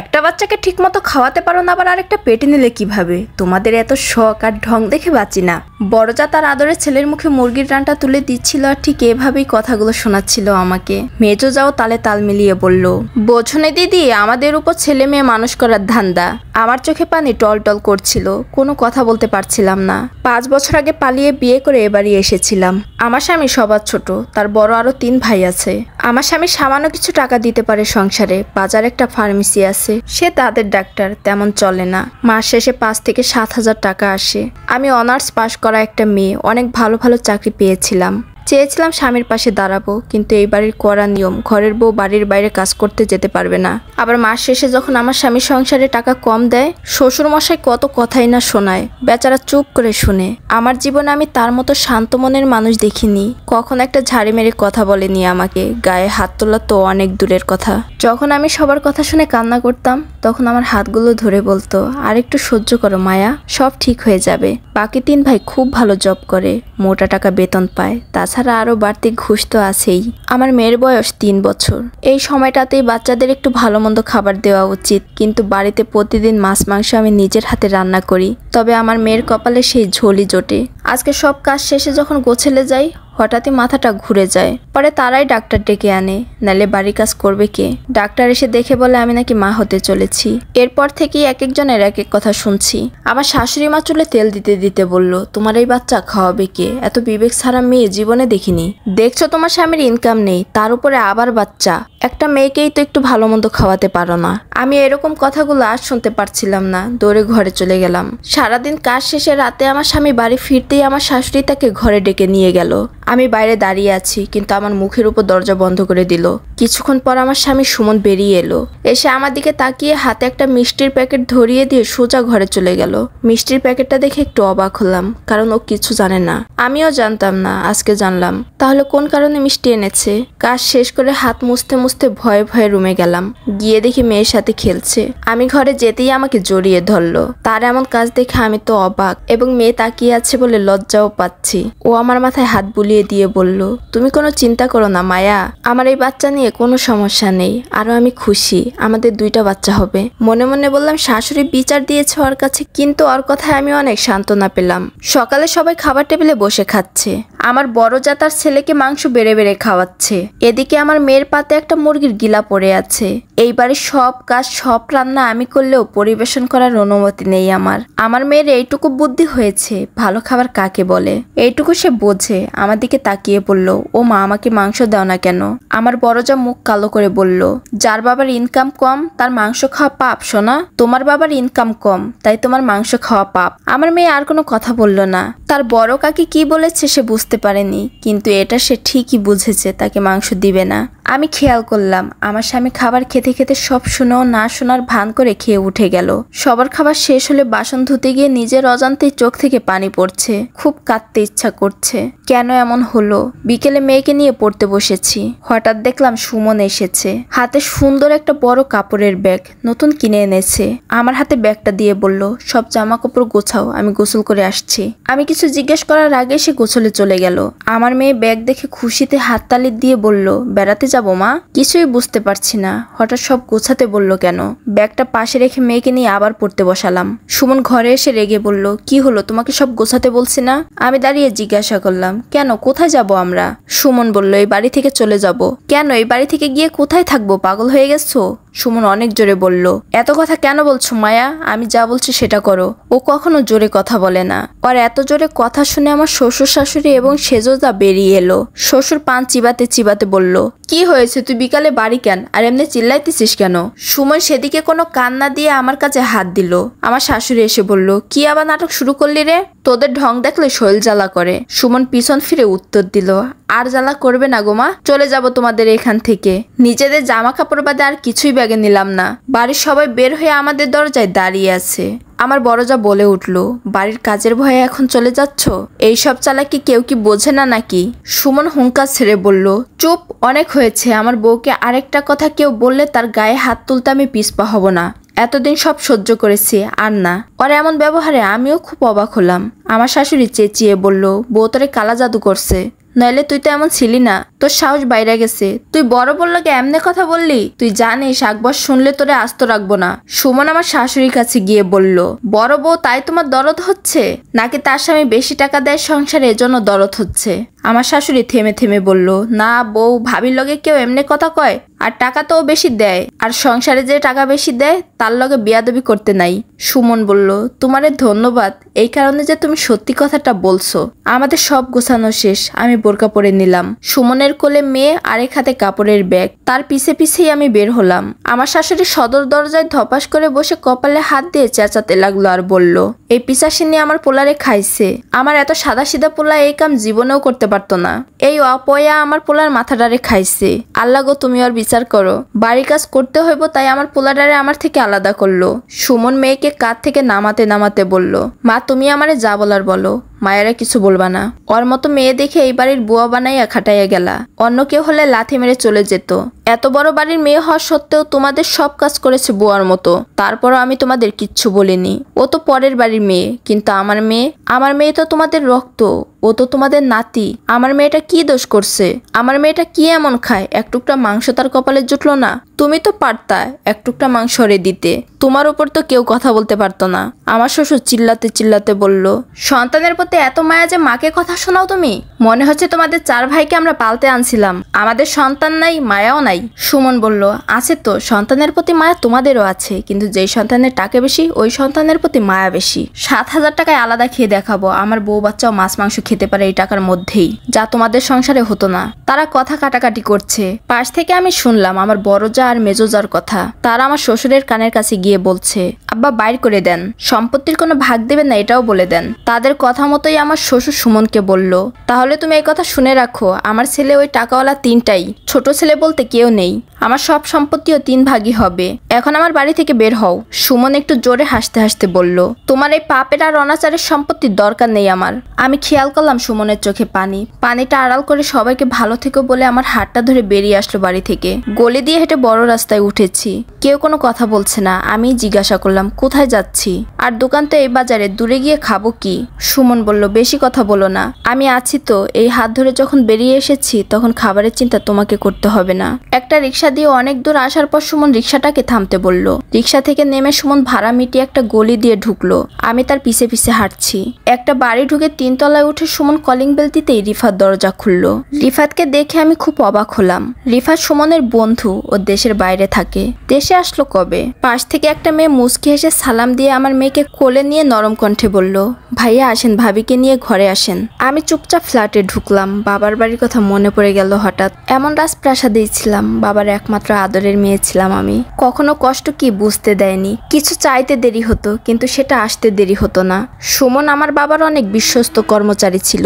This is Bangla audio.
একটা বাচ্চাকে ঠিকমতো খাওয়াতে পারো না, আবার আরেকটা পেটে নিলে কিভাবে? তোমাদের এত শখ আর ঢং দেখে বাঁচি না। বড়জা তার আদরের ছেলের মুখে মুরগির রানটা তুলে দিচ্ছিল আর ঠিক এভাবেই কথাগুলো শোনাচ্ছিল আমাকে। মেজো যাও তালে তাল মিলিয়ে বলল, বোঝনে দিদি, আমাদের উপর ছেলে মেয়ে মানুষ করার ধান্দা। আমার চোখে পানি টলটল করছিল, কোনো কথা বলতে পারছিলাম না। 5 বছর আগে পালিয়ে বিয়ে করে এবারই এসেছিলাম। আমার স্বামী সবার ছোট, তার বড় আরো 3 ভাই আছে। আমার স্বামী সামান্য কিছু টাকা দিতে পারে সংসারে, বাজারে একটা ফার্মেসি আছে, সে তাদের ডাক্তার, তেমন চলে না। মাস শেষে 5 থেকে 7 হাজার টাকা আসে। আমি অনার্স পাশ করা একটা মেয়ে, অনেক ভালো ভালো চাকরি পেয়েছিলাম। চেয়েছিলাম স্বামীর পাশে দাঁড়াবো, কিন্তু এই বাড়ির কড়া নিয়ম, ঘরের বউ বাড়ির বাইরে কাজ করতে যেতে পারবে না। আবার মাস শেষে যখন আমার স্বামী সংসারে টাকা কম দেয়, শ্বশুর মশাই কত কথাই না শোনায়, বেচারা চুপ করে শুনে। আমার জীবনে আমি তার মতো শান্ত মনের মানুষ দেখিনি। কখন একটা ঝাড়ি মেরে কথা বলেনি আমাকে, গায়ে হাত তোলা তো অনেক দূরের কথা। যখন আমি সবার কথা শুনে কান্না করতাম, তখন আমার হাতগুলো ধরে বলতো, আর একটু সহ্য করো মায়া, সব ঠিক হয়ে যাবে। বাকি 3 ভাই খুব ভালো জব করে, মোটা টাকা বেতন পায়, তাছাড়া আরো বাড়তি ঘুষ তো আছেই। আমার মেয়ের বয়স 3 বছর। এই সময়টাতেই বাচ্চাদের একটু ভালো মন্দ খাবার দেওয়া উচিত, কিন্তু বাড়িতে প্রতিদিন মাছ মাংস আমি নিজের হাতে রান্না করি, তবে আমার মেয়ের কপালে সেই ঝোলই জোটে। আজকে সব কাজ শেষে যখন গোছালে যাই, হঠাৎই মাথাটা ঘুরে যায়। পরে তারাই ডাক্তার ডেকে আনে, নালে বাড়ি কাজ করবে কে? ডাক্তার এসে দেখে বলে আমি নাকি মা হতে চলেছি। এরপর থেকেই এক একজনের এক এক কথা শুনছি। আমার শাশুড়ি মা চুলে তেল দিতে দিতে বলল, তোমার এই বাচ্চা খাওয়াবে কে? এত বিবেক ছাড়া মেয়ে জীবনে দেখিনি। দেখছো তোমার স্বামীর ইনকাম নেই, তার উপরে আবার বাচ্চা। একটা মেয়েকেই তো একটু ভালো মন্দ খাওয়াতে পারো না। আমি এরকম কথাগুলো আর শুনতে পারছিলাম না, দৌড়ে ঘরে চলে গেলাম। সারাদিন কাজ শেষে রাতে আমার স্বামী বাড়ি ফিরতেই আমার শাশুড়ি তাকে ঘরে ডেকে নিয়ে গেল। আমি বাইরে দাঁড়িয়ে আছি, কিন্তু আমার মুখের উপর দরজা বন্ধ করে দিল। কিছুক্ষণ পর আমার স্বামী সুমন বেরিয়ে এলো, এসে আমার দিকে তাকিয়ে হাতে একটা মিষ্টির প্যাকেট ধরিয়ে দিয়ে সোজা ঘরে চলে গেল। মিষ্টির প্যাকেটটা দেখে একটু অবাক হলাম, কারণ ও কিছু জানে না। আমিও জানতাম না, আজকে জানলাম। তাহলে কোন কারণে মিষ্টি এনেছে? কাজ শেষ করে হাত মুছতে মুছতে ভয়ে ভয়ে রুমে গেলাম। গিয়ে দেখি মেয়ের সাথে খেলছে। আমি ঘরে যেতেই আমাকে জড়িয়ে ধরলো। তার এমন কাজ দেখে আমি তো অবাক, এবং মেয়ে তাকিয়ে আছে বলে লজ্জাও পাচ্ছি। ও আমার মাথায় হাত বুলিয়ে দিয়ে বলল, তুমি কোনো চিন্তা করো না মায়া, আমার এই বাচ্চা নিয়ে কোনো সমস্যা নেই, আরো আমি খুশি, আমাদের 2টা বাচ্চা হবে। মনে মনে বললাম শাশুড়ি বিচার দিয়েছে ওর কাছে, কিন্তু ওর কথায় আমি অনেক সান্ত্বনা পেলাম। সকালে সবাই খাবার টেবিলে বসে খাচ্ছে। আমার বড় জাতার ছেলেকে মাংস বেড়ে বেড়ে খাওয়াচ্ছে, এদিকে আমার মেয়ের পাতে একটা মুরগির গিলা পড়ে আছে। এইবারে সব কাজ সব রান্না আমি করলেও পরিবেশন করার অনুমতি নেই আমার। আমার মেয়ের এইটুকু বুদ্ধি হয়েছে, ভালো খাবার কাকে বলে, এইটুকু সে বোঝে। আমার দিকে তাকিয়ে বলল, ও মা, আমাকে মাংস দাও না কেন? আমার বড়জা মুখ কালো করে বলল, যার বাবার ইনকাম কম তার মাংস খাওয়া পাপ সোনা। তোমার বাবার ইনকাম কম, তাই তোমার মাংস খাওয়া পাপ। আমার মেয়ে আর কোনো কথা বলল না। তার বড় কাকি কি বলেছে সে বুঝতে পারেনি, কিন্তু এটা সে ঠিকই বুঝেছে তাকে মাংস দিবে না। আমি খেয়াল করলাম আমার স্বামী খাবার খেতে খেতে সব শুনেও না শোনার ভান করে খেয়ে উঠে গেল। সবার খাবার শেষ হলে বাসন ধুতে গিয়ে নিজের অজান্তেই চোখ থেকে পানি পড়ছে। খুব কাঁদতে ইচ্ছা করছে। কেন এমন হলো? বিকেলে মেয়েকে নিয়ে পড়তে বসেছি, হঠাৎ দেখলাম সুমন এসেছে। হাতে সুন্দর একটা বড় কাপড়ের ব্যাগ নতুন কিনে এনেছে। আমার হাতে ব্যাগটা দিয়ে বলল, সব জামা কাপড় গোছাও, আমি গোসল করে আসছি। আমি কিছু জিজ্ঞেস করার আগে সে গোসলে চলে গেল। আমার মেয়ে ব্যাগ দেখে খুশিতে হাততালি দিয়ে বলল, বেড়াতে যাবো মা? কিছুই বুঝতে পারছি না, হঠাৎ সব গোছাতে বলল কেন? ব্যাগটা পাশে রেখে মেয়েকে নিয়ে আবার পড়তে বসালাম। সুমন ঘরে এসে রেগে বলল, কি হলো, তোমাকে সব গোছাতে বলছি না? আমি দাঁড়িয়ে জিজ্ঞাসা করলাম, কেন, কোথায় যাব আমরা? সুমন বলল, এই বাড়ি থেকে চলে যাব। কেন, এই বাড়ি থেকে গিয়ে কোথায় থাকবো, পাগল হয়ে গেছো? সুমন অনেক জোরে বলল, এত কথা কেন বলছো মায়া? আমি যা বলছি সেটা করো। ও কখনো জোরে কথা বলে না। আর এত জোরে কথা শুনে আমার শ্বশুর শাশুড়ি এবং সেজদা বেরিয়ে এলো। শ্বশুর পান চিবাতে চিবাতে বলল, কি হয়েছে, তুই বিকালে বাড়ি কেন, আর এমনি চিল্লাইতেছিস কেন? সুমন সেদিকে কোনো কান না দিয়ে আমার কাছে হাত দিল। আমার শাশুড়ি এসে বলল, কি আবার নাটক শুরু করলি রে? তোদের ঢং দেখলে শরীর জ্বালা করে। সুমন পিছন ফিরে উত্তর দিল, আর জ্বালা করবে না গো মা, চলে যাব তোমাদের এখান থেকে। নিজেদের জামা কাপড় বাদে আর কিছুই ব্যাগে নিলাম না। বাড়ির সবাই বের হয়ে আমাদের দরজায় দাঁড়িয়ে আছে। আমার বড়জা বলে উঠল, বাড়ির কাজের ভয়ে এখন চলে যাচ্ছ? এইসব চালাকি কেউ কি বোঝে না নাকি? সুমন হুঙ্কার ছেড়ে বলল, চুপ, অনেক হয়েছে। আমার বউকে আরেকটা কথা কেউ বললে তার গায়ে হাত তুলতে আমি পিছপা হব না। এতদিন সব সহ্য করেছি, আর না। ওর এমন ব্যবহারে আমিও খুব অবাক হলাম। আমার শাশুড়ি চেঁচিয়ে বলল, বউ তোরে কালা জাদু করছে, নইলে তুই তো এমন ছিলি না। তোর সাহস বাইরে গেছে, তুই বড় বললোকে এমনি কথা বললি? তুই জানিস আকবর শুনলে তোরে আস্ত রাখবো না। সুমন আমার শাশুড়ির কাছে গিয়ে বলল, বড় বউ তাই তোমার দরদ হচ্ছে নাকি তার স্বামী বেশি টাকা দেয় সংসারে এজন্য দরদ হচ্ছে? আমার শাশুড়ি থেমে থেমে বলল, না বউ, ভাবির লগে কেউ এমনি কথা কয়? আর টাকা তো বেশি দেয়, আর সংসারে যে টাকা বেশি দেয় তার লগে বিয়াদবি করতে নাই। সুমন বলল, তোমারে ধন্যবাদ এই কারণে যে তুমি সত্যি কথাটা বলছো। আমাদের সব গোছানো শেষ, আমি বোরকা পরে নিলাম। সুমনের কোলে মেয়ে, আরেক হাতে কাপড়ের ব্যাগ। তার পিছে পিছেই আমি বের হলাম। আমার শাশুড়ি সদর দরজায় ধপাস করে বসে কপালে হাত দিয়ে চেঁচাতে লাগলো আর বলল, এই পিসাসিনী আমার পোলারে খাইছে। আমার এত সাদা সিধা পোলা এই কাম জীবনেও করতে পারতো না। এই অপয়া আমার পোলার মাথাটারে খাইছে। আল্লাহ গো, তুমি আর বিচার করো। বাড়ি কাজ করতে হইব তাই আমার পোলাটারে আমার থেকে আলাদা করলো। সুমন মেয়েকে কাঁধ থেকে নামাতে নামাতে বলল, মা তুমি আমারে যা বলার বলো, মায়েরা কিছু বলবা না। ওর মতো মেয়ে দেখে এই বাড়ির বুয়া বানাইয়া খাটাইয়া গেলা। অন্য কেউ হলে লাথি মেরে চলে যেত। এত বড় বাড়ির মেয়ে হওয়া সত্ত্বেও তোমাদের সব কাজ করেছে বুয়ার মতো। তারপরও আমি তোমাদের কিচ্ছু বলিনি। ও তো পরের বাড়ির মেয়ে, কিন্তু আমার মেয়ে তো তোমাদের রক্ত। ও তো তোমাদের নাতি। আমার মেয়েটা কি দোষ করছে? আমার মেয়েটা কি এমন খায়? এক টুকরা মাংস তার কপালে জুটলো না? তুমি তো পারতা এক টুকরা মাংস রে দিতে। তোমার উপর তো কেউ কথা বলতে পারতো না। আমার শ্বশুর চিল্লাতে চিল্লাতে বলল, সন্তানের প্রতি এত মায়া যে মাকে কথা শোনাও তুমি? মনে হচ্ছে তোমাদের 4 ভাইকে আমরা পালতে আনছিলাম। আমাদের সন্তান নাই, মায়াও নাই। সুমন বলল, আছে তো, সন্তানের প্রতি মায়া তোমাদেরও আছে, কিন্তু যেই সন্তানের টাকা বেশি ওই সন্তানের প্রতি মায়া বেশি। 7,000 টাকায় আলাদা খেয়ে দেখাবো আমার বউ বাচ্চাও মাছ মাংস খেতে পারে এই টাকার মধ্যেই, যা তোমাদের সংসারে হতো না। তারা কথা কাটাকাটি করছে। পাশ থেকে আমি শুনলাম আমার বড় যা আর মেজো যার কথা। তারা আমার শ্বশুরের কানের কাছে গিয়ে বলছে, আব্বা বাইর করে দেন, সম্পত্তির কোনো ভাগ দেবেন না এটাও বলে দেন। তাদের কথা মতোই আমার শ্বশুর সুমনকে বলল, তাহলে তুমি এই কথা শুনে রাখো, আমার ছেলে ওই টাকাওয়ালা 3টাই, ছোট ছেলে বলতে কেউ নেই। আমার সব সম্পত্তিও 3 ভাগই হবে। এখন আমার বাড়ি থেকে বের হও। সুমন একটু জোরে হাসতে হাসতে বলল, তোমার এই পাপের আর অনাচারের সম্পত্তির দরকার নেই আমার। আমি খেয়াল করলাম সুমনের চোখে পানিটা আড়াল করে সবাইকে ভালো থেকো বলে আমার হাতটা ধরে বেরিয়ে আসলো বাড়ি থেকে। গলি দিয়ে হেঁটে বড় রাস্তায় উঠেছি। কেউ কোনো কথা বলছে না। আমি জিজ্ঞাসা করলাম, কোথায় যাচ্ছি? আর দোকান তো এই বাজারে, দূরে গিয়ে খাবো কি? সুমন বলল, বেশি কথা বলো না, আমি আছি তো। এই হাত ধরে যখন বেরিয়ে এসেছি তখন খাবারের চিন্তা তোমাকে করতে হবে না। একটা রিক্সা দিয়ে অনেক দূর আসার পর সুমন রিক্সাটাকে থামতে বলল। রিক্সা থেকে নেমে সুমন ভাড়া মিটিয়ে একটা গলি দিয়ে ঢুকলো। আমি তার পিছে পিছে হাঁটছি। একটা বাড়ি ঢুকে 3 তলায় উঠে সুমন কলিং বেল দিতেই রিফাত দরজা খুললো। রিফাতকে দেখে আমি খুব অবাক হলাম। রিফাত সুমনের বন্ধু, ও দেশের বাইরে থাকে। দেশে আসলো কবে? পাশ থেকে একটা মেয়ে মুচকি হেসে সালাম দিয়ে আমার মেয়েকে কোলে নিয়ে নরম কণ্ঠে বলল, ভাইয়া আসেন, ভাবিকে নিয়ে ঘরে আসেন। আমি চুপচাপ ফ্ল্যাটে ঢুকলাম। বাবার বাড়ির কথা মনে পড়ে গেল হঠাৎ। এমন রাজপ্রাসাদেই ছিলাম, বাবার একমাত্র আদরের মেয়ে ছিলাম আমি। কখনো কষ্ট কি বুঝতে দেয়নি। কিছু চাইতে দেরি হতো, কিন্তু সেটা আসতে দেরি হতো না। সুমন আমার বাবার অনেক বিশ্বস্ত কর্মচারী ছিল।